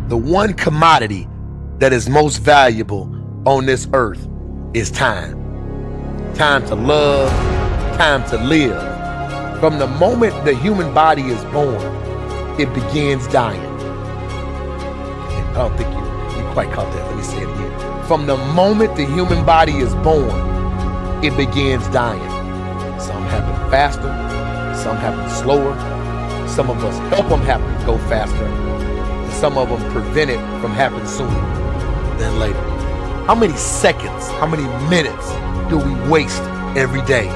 The one commodity that is most valuable on this earth is time. Time to love, time to live. From the moment the human body is born, it begins dying. I don't think you quite caught that. Let me say it again. From the moment the human body is born, it begins dying. Some happen faster, some happen slower. Some of us help them happen go faster. And some of them prevent it from happening sooner than later. How many seconds, how many minutes do we waste every day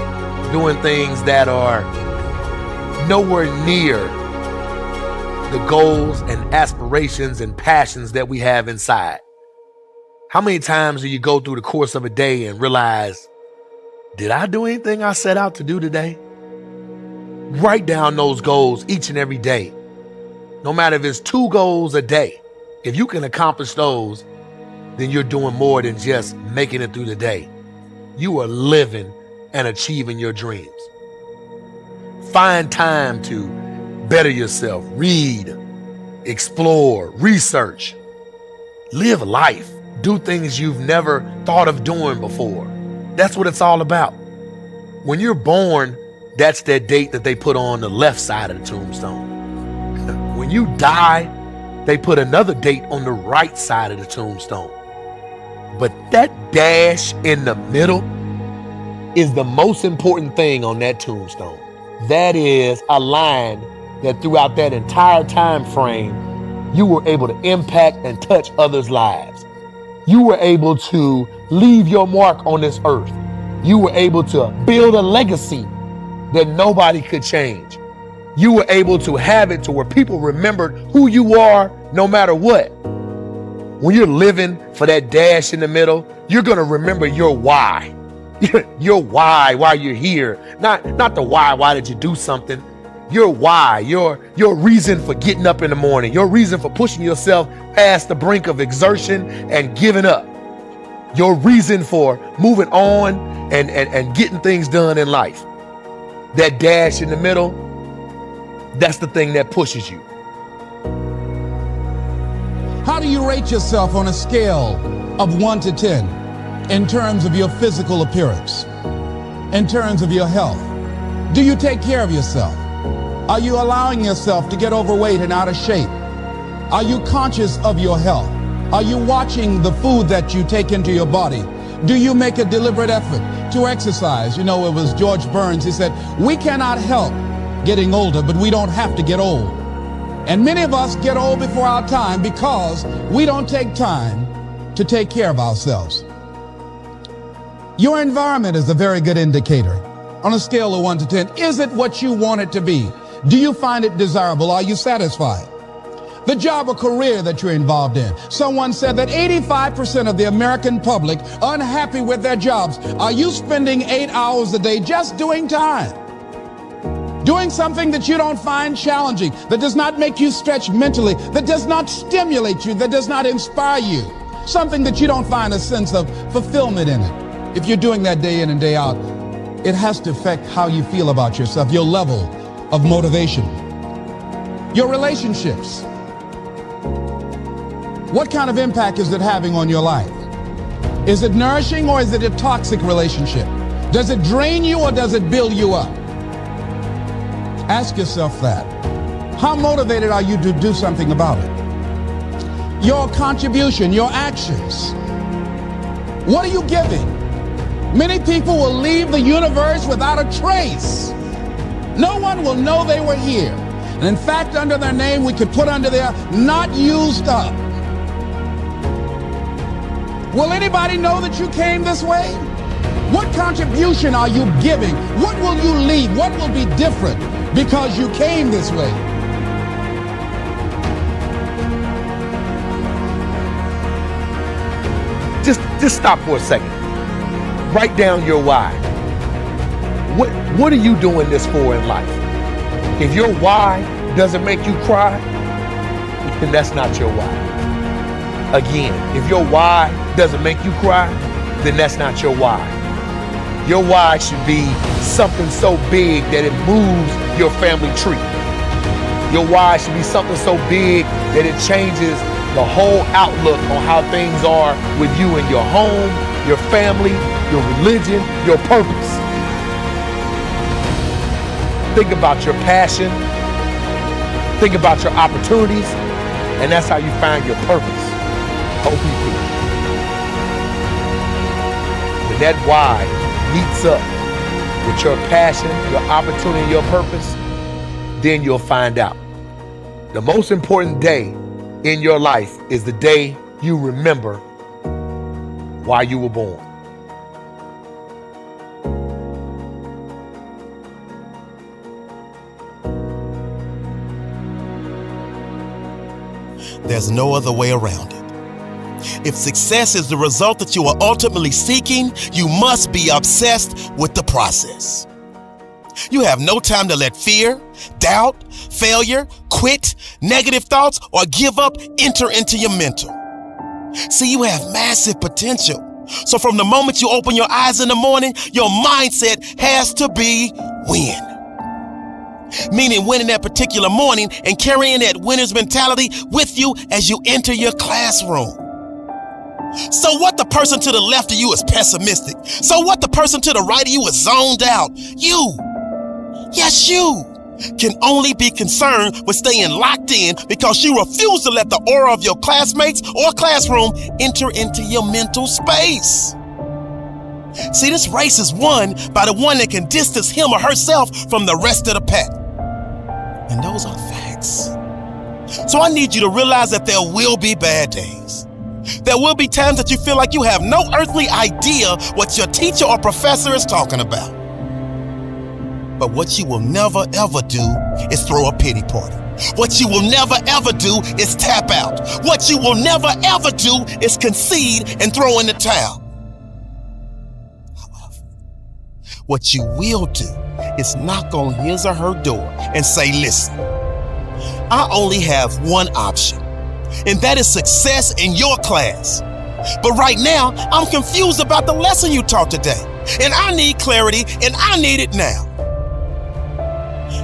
doing things that are nowhere near the goals and aspirations and passions that we have inside? How many times do you go through the course of a day and realize, did I do anything I set out to do today? Write down those goals each and every day. No matter if it's 2 goals a day, if you can accomplish those, then you're doing more than just making it through the day. You are living and achieving your dreams. Find time to better yourself, read, explore, research, live life, do things you've never thought of doing before. That's what it's all about. When you're born, that's that date that they put on the left side of the tombstone. When you die, they put another date on the right side of the tombstone. But that dash in the middle is the most important thing on that tombstone. That is a line that throughout that entire time frame, you were able to impact and touch others' lives. You were able to leave your mark on this earth. You were able to build a legacy that nobody could change. You were able to have it to where people remembered who you are no matter what. When you're living for that dash in the middle, you're gonna remember your why. Your why you're here. Not the why did you do something? Your why, your reason for getting up in the morning, your reason for pushing yourself past the brink of exertion and giving up. Your reason for moving on and getting things done in life. That dash in the middle, that's the thing that pushes you. How do you rate yourself on a scale of 1 to 10 in terms of your physical appearance, in terms of your health? Do you take care of yourself? Are you allowing yourself to get overweight and out of shape? Are you conscious of your health? Are you watching the food that you take into your body? Do you make a deliberate effort to exercise? You know, it was George Burns. He said, we cannot help getting older, but we don't have to get old. And many of us get old before our time because we don't take time to take care of ourselves. Your environment is a very good indicator. On a scale of 1 to 10, is it what you want it to be? Do you find it desirable? Are you satisfied? The job or career that you're involved in. Someone said that 85% of the American public are unhappy with their jobs. Are you spending 8 hours a day just doing time? Doing something that you don't find challenging, that does not make you stretch mentally, that does not stimulate you, that does not inspire you. Something that you don't find a sense of fulfillment in it. If you're doing that day in and day out, it has to affect how you feel about yourself, your level of motivation. Your relationships. What kind of impact is it having on your life? Is it nourishing or is it a toxic relationship? Does it drain you or does it build you up? Ask yourself that. How motivated are you to do something about it? Your contribution, your actions. What are you giving? Many people will leave the universe without a trace. No one will know they were here. And in fact, under their name, we could put under there, not used up. Will anybody know that you came this way? What contribution are you giving? What will you leave? What will be different because you came this way? Just stop for a second. Write down your why. What are you doing this for in life? If your why doesn't make you cry, then that's not your why. Again, if your why doesn't make you cry, then that's not your why. Your why should be something so big that it moves your family tree. Your why should be something so big that it changes the whole outlook on how things are with you in your home, your family, your religion, your purpose. Think about your passion. Think about your opportunities. And that's how you find your purpose. OPP. When that why meets up with your passion, your opportunity, your purpose, then you'll find out. The most important day in your life is the day you remember why you were born. There's no other way around it. If success is the result that you are ultimately seeking, you must be obsessed with the process. You have no time to let fear, doubt, failure, quit, negative thoughts, or give up enter into your mental. See, you have massive potential. So from the moment you open your eyes in the morning, your mindset has to be win. Meaning winning that particular morning and carrying that winner's mentality with you as you enter your classroom. So what the person to the left of you is pessimistic. So what the person to the right of you is zoned out. You, yes you, can only be concerned with staying locked in because you refuse to let the aura of your classmates or classroom enter into your mental space. See, this race is won by the one that can distance him or herself from the rest of the pack. And those are facts. So I need you to realize that there will be bad days. There will be times that you feel like you have no earthly idea what your teacher or professor is talking about. But what you will never ever do is throw a pity party. What you will never ever do is tap out. What you will never ever do is concede and throw in the towel. However, what you will do is knock on his or her door and say, listen, I only have one option, and that is success in your class. But right now, I'm confused about the lesson you taught today, and I need clarity, and I need it now.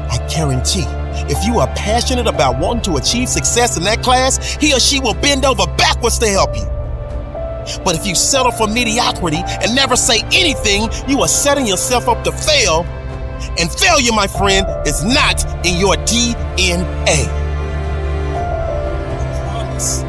I guarantee, if you are passionate about wanting to achieve success in that class, he or she will bend over backwards to help you. But if you settle for mediocrity and never say anything, you are setting yourself up to fail. And failure, my friend, is not in your DNA. I promise.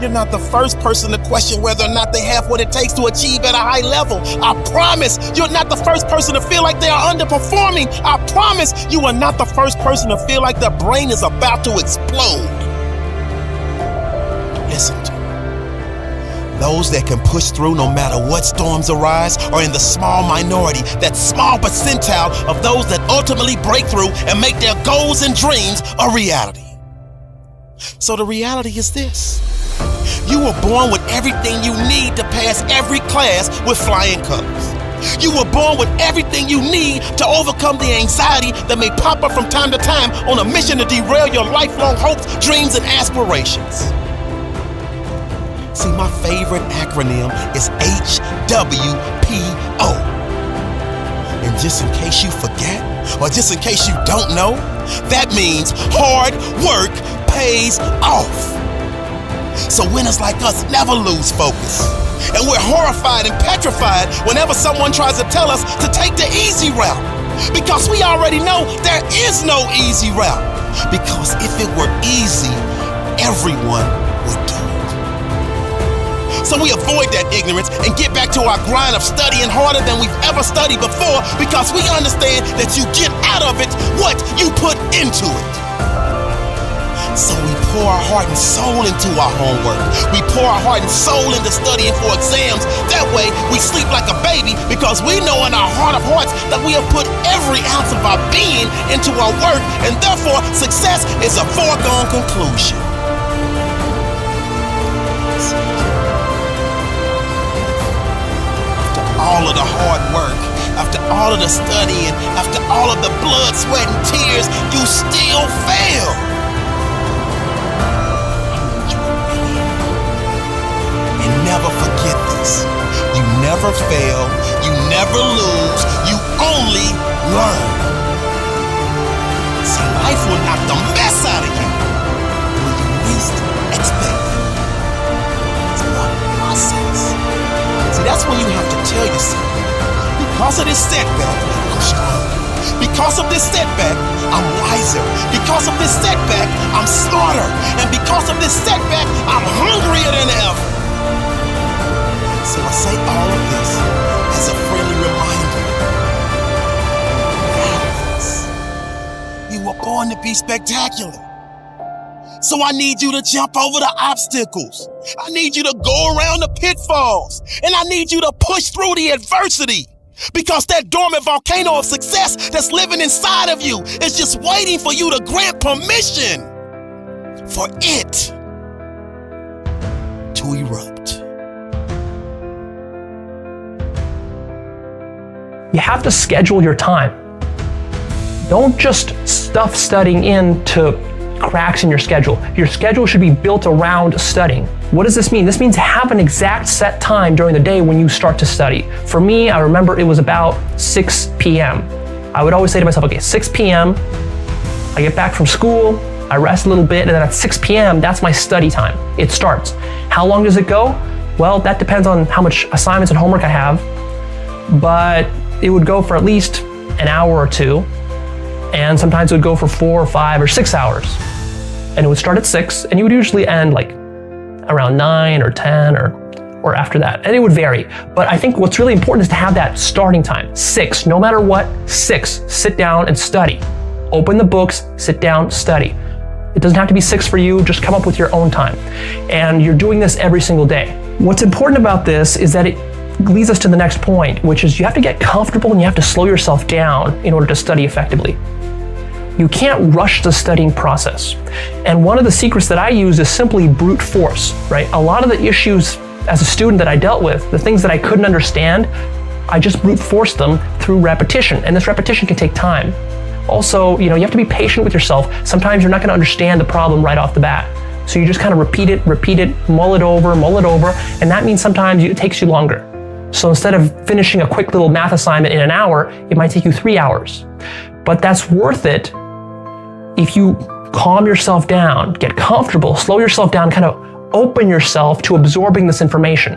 You're not the first person to question whether or not they have what it takes to achieve at a high level. I promise you're not the first person to feel like they are underperforming. I promise you are not the first person to feel like their brain is about to explode. Listen to me. Those that can push through no matter what storms arise are in the small minority, that small percentile of those that ultimately break through and make their goals and dreams a reality. So the reality is this. You were born with everything you need to pass every class with flying colors. You were born with everything you need to overcome the anxiety that may pop up from time to time on a mission to derail your lifelong hopes, dreams, and aspirations. See, my favorite acronym is HWPO. And just in case you forget, or just in case you don't know, that means hard work pays off. So winners like us never lose focus. And we're horrified and petrified whenever someone tries to tell us to take the easy route. Because we already know there is no easy route. Because if it were easy, everyone would do it. So we avoid that ignorance and get back to our grind of studying harder than we've ever studied before, because we understand that you get out of it what you put into it. So we pour our heart and soul into our homework. We pour our heart and soul into studying for exams. That way we sleep like a baby, because we know in our heart of hearts that we have put every ounce of our being into our work, and therefore success is a foregone conclusion. After all of the hard work, after all of the studying, after all of the blood, sweat, and tears, you still fail. And never forget this. You never fail, you never lose, you only learn. See, life will knock the mess out of you when you least expect it. because of this setback, I'm stronger. Because of this setback, I'm wiser. Because of this setback, I'm smarter. And because of this setback, I'm hungrier than ever. So I say all of this as a friendly reminder. You were born to be spectacular. So I need you to jump over the obstacles. I need you to go around the pitfalls. And I need you to push through the adversity. Because that dormant volcano of success that's living inside of you is just waiting for you to grant permission for it to erupt. You have to schedule your time. Don't just stuff studying into cracks in your schedule. Your schedule should be built around studying. What does this mean? This means have an exact set time during the day when you start to study. For me, I remember it was about 6 p.m. I would always say to myself, okay, 6 p.m., I get back from school, I rest a little bit, and then at 6 p.m., that's my study time. It starts. How long does it go? Well, that depends on how much assignments and homework I have, but it would go for at least an hour or two, and sometimes it would go for 4 or 5 or 6 hours. And it would start at 6, and you would usually end like around 9 or 10 or after that. And it would vary. But I think what's really important is to have that starting time. 6, no matter what, 6, sit down and study. Open the books, sit down, study. It doesn't have to be 6 for you, just come up with your own time. And you're doing this every single day. What's important about this is that it leads us to the next point, which is you have to get comfortable and you have to slow yourself down in order to study effectively. You can't rush the studying process. And one of the secrets that I use is simply brute force, right? A lot of the issues as a student that I dealt with, the things that I couldn't understand, I just brute forced them through repetition. And this repetition can take time. Also, you have to be patient with yourself. Sometimes you're not gonna understand the problem right off the bat. So you just kind of repeat it, mull it over, and that means sometimes it takes you longer. So instead of finishing a quick little math assignment in an hour, it might take you 3 hours. But that's worth it if you calm yourself down, get comfortable, slow yourself down, kind of open yourself to absorbing this information.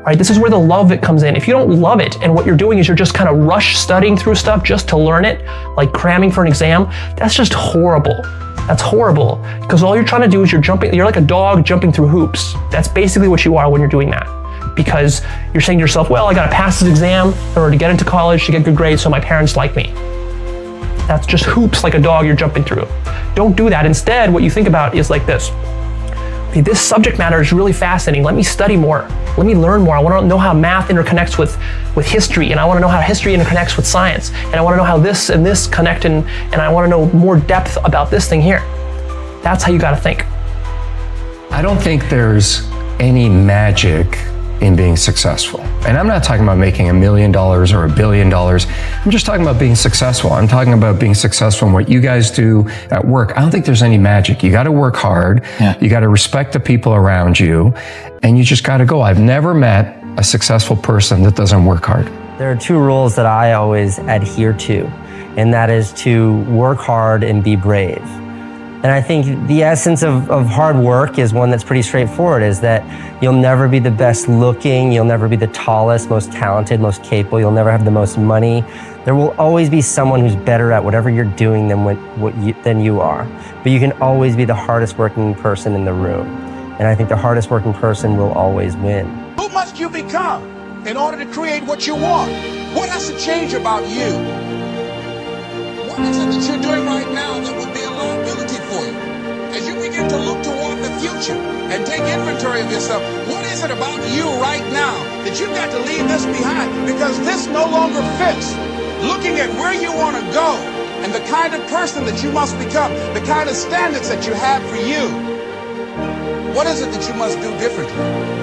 Right? This is where the love of it comes in. If you don't love it and what you're doing is you're just kind of rush studying through stuff just to learn it, like cramming for an exam, that's just horrible. That's horrible. Because all you're trying to do is you're like a dog jumping through hoops. That's basically what you are when you're doing that. Because you're saying to yourself, well, I gotta pass this exam in order to get into college, to get good grades so my parents like me. That's just hoops like a dog you're jumping through. Don't do that. Instead, what you think about is like this. Okay, this subject matter is really fascinating. Let me study more. Let me learn more. I want to know how math interconnects with history, and I want to know how history interconnects with science, and I want to know how this and this connect, and I want to know more depth about this thing here. That's how you got to think. I don't think there's any magic in being successful. And I'm not talking about making $1 million or $1 billion. I'm just talking about being successful. I'm talking about being successful in what you guys do at work. I don't think there's any magic. You got to work hard. Yeah. You got to respect the people around you, and you just got to go. I've never met a successful person that doesn't work hard. There are 2 rules that I always adhere to, and that is to work hard and be brave. And I think the essence of hard work is one that's pretty straightforward, is that you'll never be the best looking, you'll never be the tallest, most talented, most capable, you'll never have the most money. There will always be someone who's better at whatever you're doing than you are. But you can always be the hardest working person in the room. And I think the hardest working person will always win. Who must you become in order to create what you want? What has to change about you? What is it that you're doing right now that would be a liability for you? As you begin to look toward the future and take inventory of yourself, what is it about you right now that you've got to leave this behind? Because this no longer fits. Looking at where you want to go and the kind of person that you must become, the kind of standards that you have for you, what is it that you must do differently?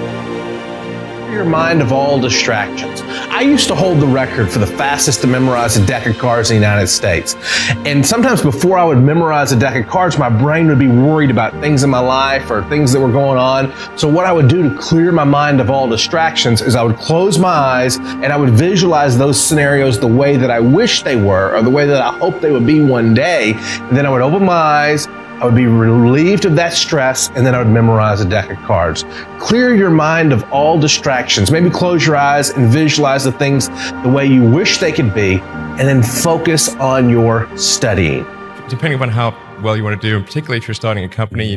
Your mind of all distractions. I used to hold the record for the fastest to memorize a deck of cards in the United States. And sometimes before I would memorize a deck of cards, my brain would be worried about things in my life or things that were going on. So what I would do to clear my mind of all distractions is I would close my eyes and I would visualize those scenarios the way that I wish they were, or the way that I hope they would be one day. And then I would open my eyes, I would be relieved of that stress, and then I would memorize a deck of cards. Clear your mind of all distractions. Maybe close your eyes and visualize the things the way you wish they could be, and then focus on your studying. Depending upon how well you want to do, and particularly if you're starting a company.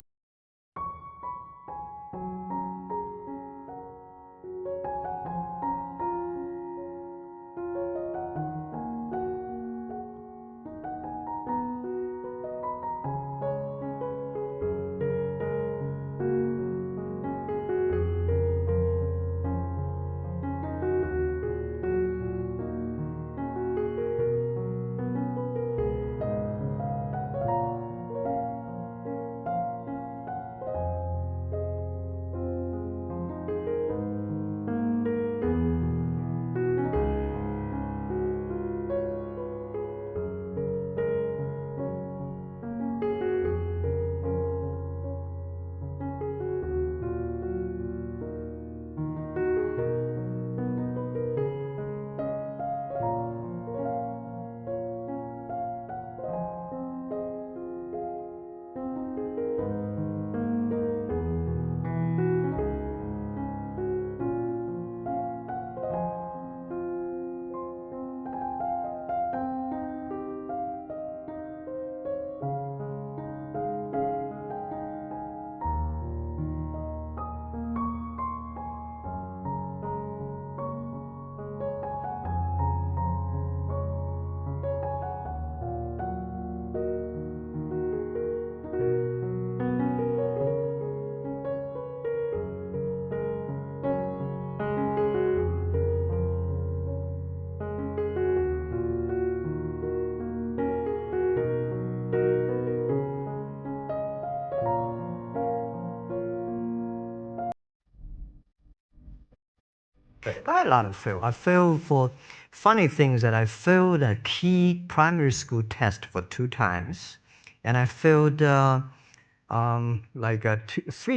I had a lot of fail. I failed for funny things that I failed a key primary school test for 2 times, and I failed 3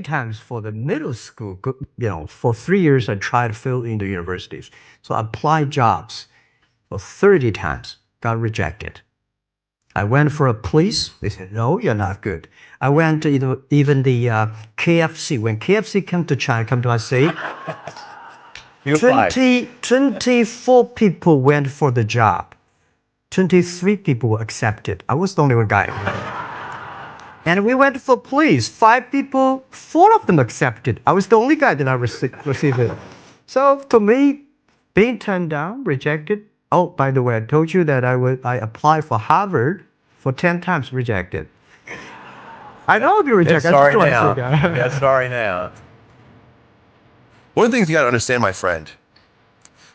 times for the middle school. For 3 years I tried to fill in the universities. So I applied jobs for 30 times, got rejected. I went for a police. They said, no, you're not good. I went to even the KFC. When KFC came to China, come to my city, 24 people went for the job. 23 people were accepted. I was the only one guy. And we went for police. 5 people, 4 of them accepted. I was the only guy that I received it. So for me, being turned down, rejected. Oh, by the way, I told you that I applied for Harvard for 10 times, rejected. I know I'll be rejected. Sorry now. Yeah, sorry now. One of the things you got to understand, my friend,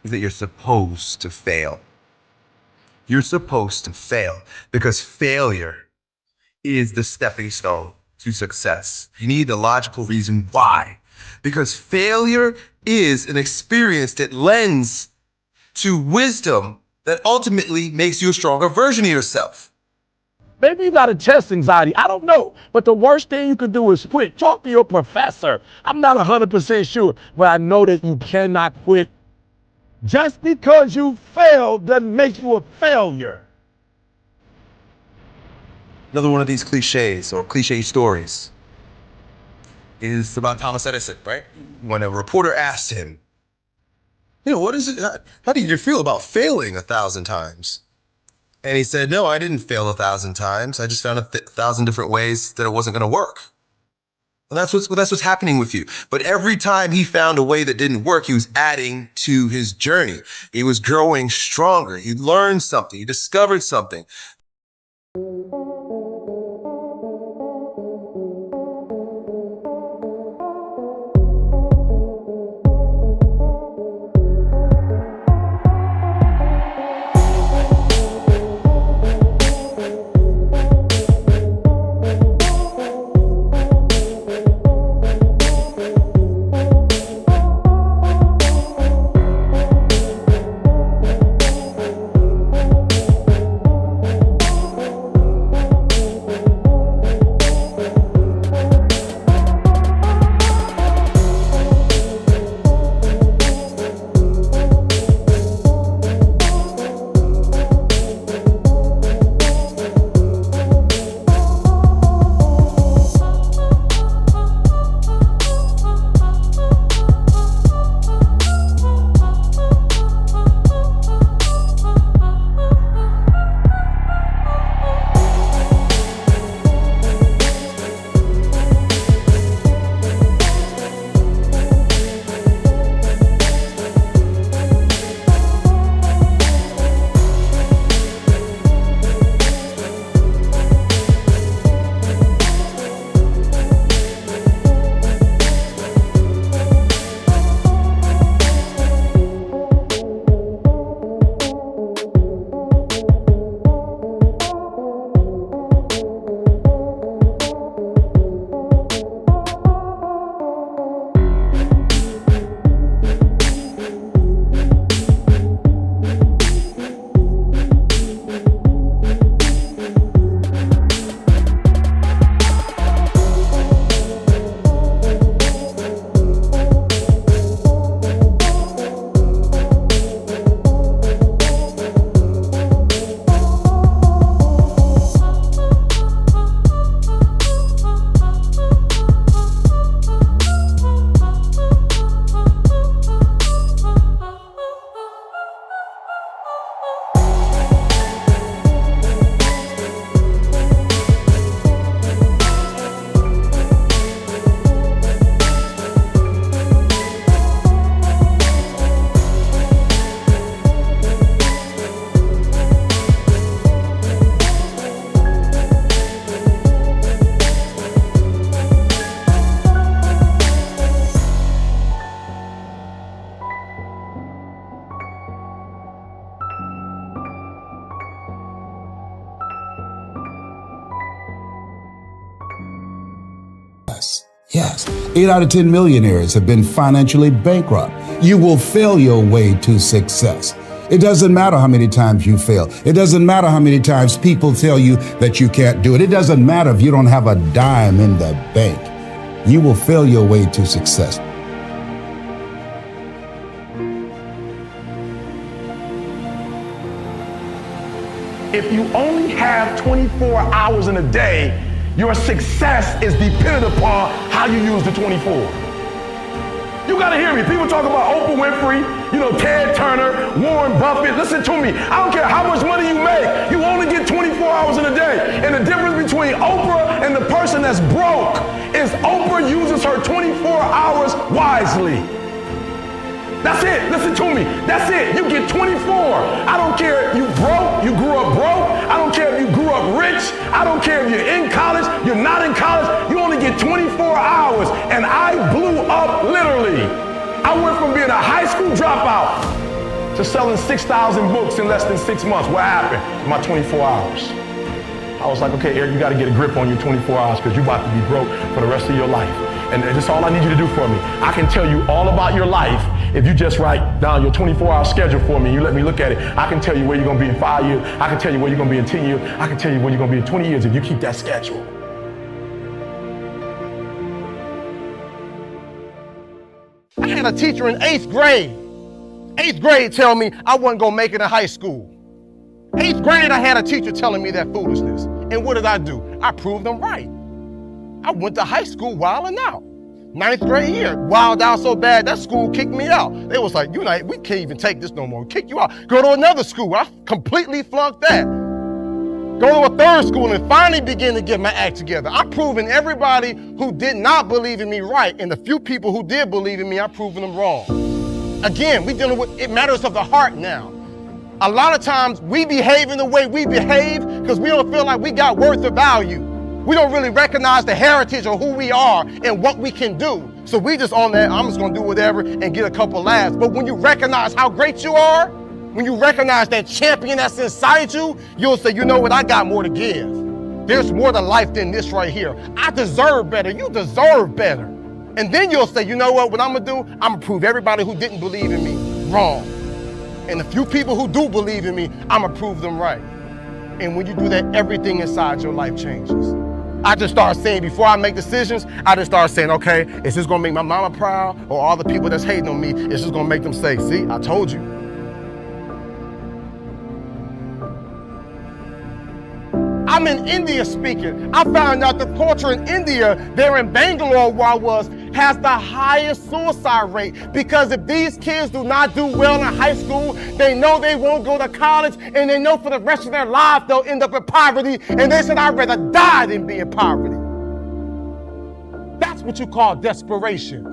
is that you're supposed to fail. You're supposed to fail because failure is the stepping stone to success. You need the logical reason why. Because failure is an experience that lends to wisdom that ultimately makes you a stronger version of yourself. Maybe you got a test anxiety. I don't know. But the worst thing you can do is quit. Talk to your professor. I'm not 100% sure, but I know that you cannot quit. Just because you failed doesn't make you a failure. Another one of these cliches or cliche stories is about Thomas Edison, right? When a reporter asked him, what is it? How did you feel about failing 1,000 times? And he said, no, I didn't fail 1,000 times. I just found 1,000 different ways that it wasn't going to work. Well, that's what's happening with you. But every time he found a way that didn't work, he was adding to his journey. He was growing stronger. He learned something. He discovered something. 8 out of 10 millionaires have been financially bankrupt. You will fail your way to success. It doesn't matter how many times you fail. It doesn't matter how many times people tell you that you can't do it. It doesn't matter if you don't have a dime in the bank. You will fail your way to success. If you only have 24 hours in a day, your success is dependent upon how you use the 24. You gotta hear me. People talk about Oprah Winfrey, Ted Turner, Warren Buffett. Listen to me. I don't care how much money you make. You only get 24 hours in a day. And the difference between Oprah and the person that's broke is Oprah uses her 24 hours wisely. That's it. Listen to me. That's it. You get 24. I don't care if you broke, you grew up broke. I don't care if you grew up rich. I don't care if you're in college, you're not in college. You only get 24 hours. And I blew up literally. I went from being a high school dropout to selling 6,000 books in less than 6 months. What happened in my 24 hours? I was like, okay, Eric, you got to get a grip on your 24 hours because you're about to be broke for the rest of your life. And that's all I need you to do for me. I can tell you all about your life if you just write down your 24-hour schedule for me. You let me look at it. I can tell you where you're going to be in 5 years. I can tell you where you're going to be in 10 years. I can tell you where you're going to be in 20 years if you keep that schedule. I had a teacher in 8th grade. 8th grade tell me I wasn't going to make it in high school. 8th grade, I had a teacher telling me that foolishness. And what did I do? I proved them right. I went to high school wilding out. 9th grade year, wild out so bad that school kicked me out. They was like, we can't even take this no more. Kick you out. Go to another school. I completely flunked that. Go to a 3rd school and finally begin to get my act together. I'm proving everybody who did not believe in me right, and the few people who did believe in me, I'm proving them wrong. Again, we dealing with it matters of the heart now. A lot of times we behave in the way we behave because we don't feel like we got worth or value. We don't really recognize the heritage of who we are and what we can do. So we just on that, I'm just gonna do whatever and get a couple laughs. But when you recognize how great you are, when you recognize that champion that's inside you, you'll say, you know what, I got more to give. There's more to life than this right here. I deserve better, you deserve better. And then you'll say, you know what I'm gonna do? I'm gonna prove everybody who didn't believe in me wrong. And the few people who do believe in me, I'm gonna prove them right. And when you do that, everything inside your life changes. I just start saying, before I make decisions, I just start saying, okay, is this gonna make my mama proud? Or all the people that's hating on me, is this gonna make them say, see, I told you. I'm in India speaking. I found out the culture in India, there in Bangalore where I was, has the highest suicide rate. Because if these kids do not do well in high school, they know they won't go to college, and they know for the rest of their lives they'll end up in poverty, and they said, I'd rather die than be in poverty. That's what you call desperation.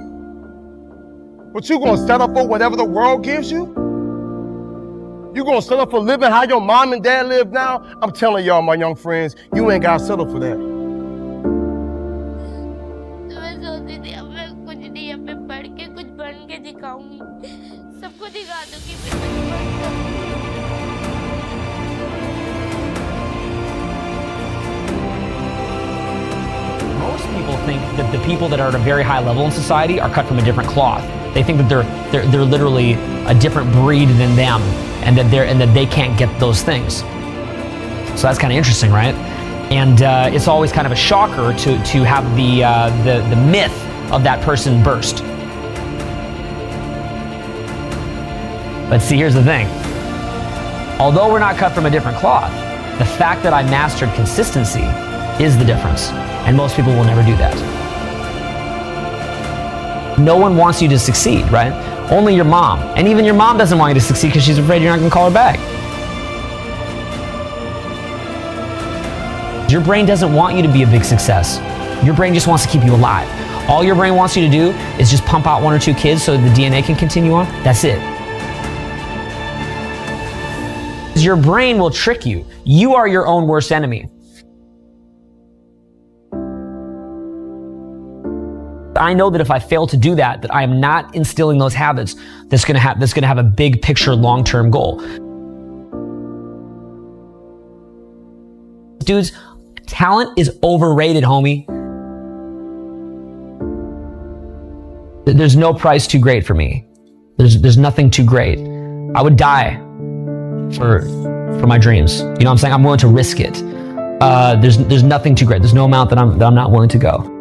But you gonna settle for whatever the world gives you? You gonna settle for living how your mom and dad live now? I'm telling y'all, my young friends, you ain't gotta settle for that. Most people think that the people that are at a very high level in society are cut from a different cloth. They think that they're literally a different breed than them, and that they can't get those things. So that's kind of interesting, right? And it's always kind of a shocker to have the myth of that person burst. But see, here's the thing. Although we're not cut from a different cloth, the fact that I mastered consistency is the difference. And most people will never do that. No one wants you to succeed, right? Only your mom. And even your mom doesn't want you to succeed because she's afraid you're not going to call her back. Your brain doesn't want you to be a big success. Your brain just wants to keep you alive. All your brain wants you to do is just pump out 1 or 2 kids so the DNA can continue on. That's it. Your brain will trick you. You are your own worst enemy. I know that if I fail to do that, that I am not instilling those habits that's gonna have a big picture, long-term goal. Dudes, talent is overrated, homie. There's no price too great for me. There's nothing too great. I would die for my dreams. You know what I'm saying? I'm willing to risk it. There's nothing too great. There's no amount that I'm not willing to go.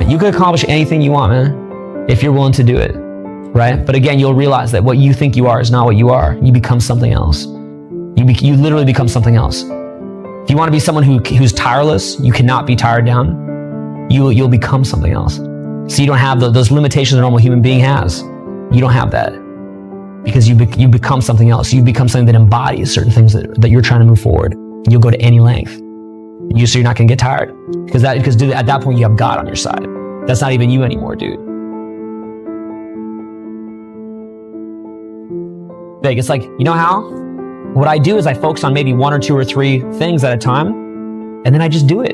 You can accomplish anything you want, man, if you're willing to do it, right? But again, you'll realize that what you think you are is not what you are. You become something else. You literally become something else. If you want to be someone who's tireless, you cannot be tired down. You'll become something else. So you don't have those limitations a normal human being has. You don't have that because you become something else. You become something that embodies certain things that you're trying to move forward. You'll go to any length. So you're not gonna get tired because dude, at that point you have God on your side. That's not even you anymore, dude. Big. It's like, you know how? What I do is I focus on maybe 1 or 2 or 3 things at a time, and then I just do it.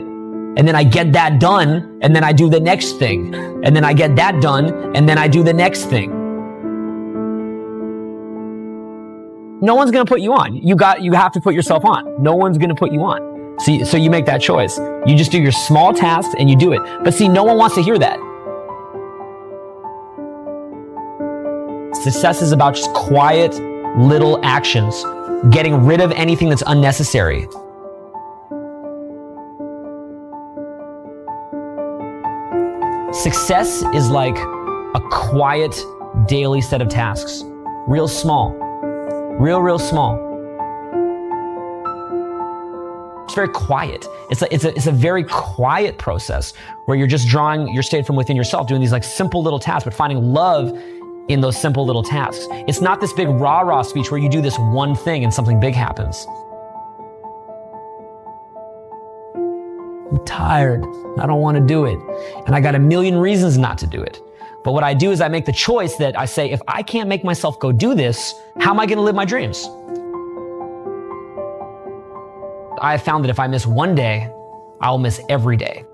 And then I get that done, and then I do the next thing. And then I get that done, and then I do the next thing. No one's gonna put you on. You have to put yourself on. No one's gonna put you on. So you make that choice. You just do your small tasks and you do it. But see, no one wants to hear that. Success is about just quiet little actions, getting rid of anything that's unnecessary. Success is like a quiet daily set of tasks. Real small. Real small. It's very quiet. It's a very quiet process where you're just drawing your state from within yourself, doing these like simple little tasks, but finding love in those simple little tasks. It's not this big rah-rah speech where you do this one thing and something big happens. I'm tired. I don't want to do it. And I got a million reasons not to do it. But what I do is I make the choice that I say, if I can't make myself go do this, how am I going to live my dreams? I have found that if I miss one day, I'll miss every day.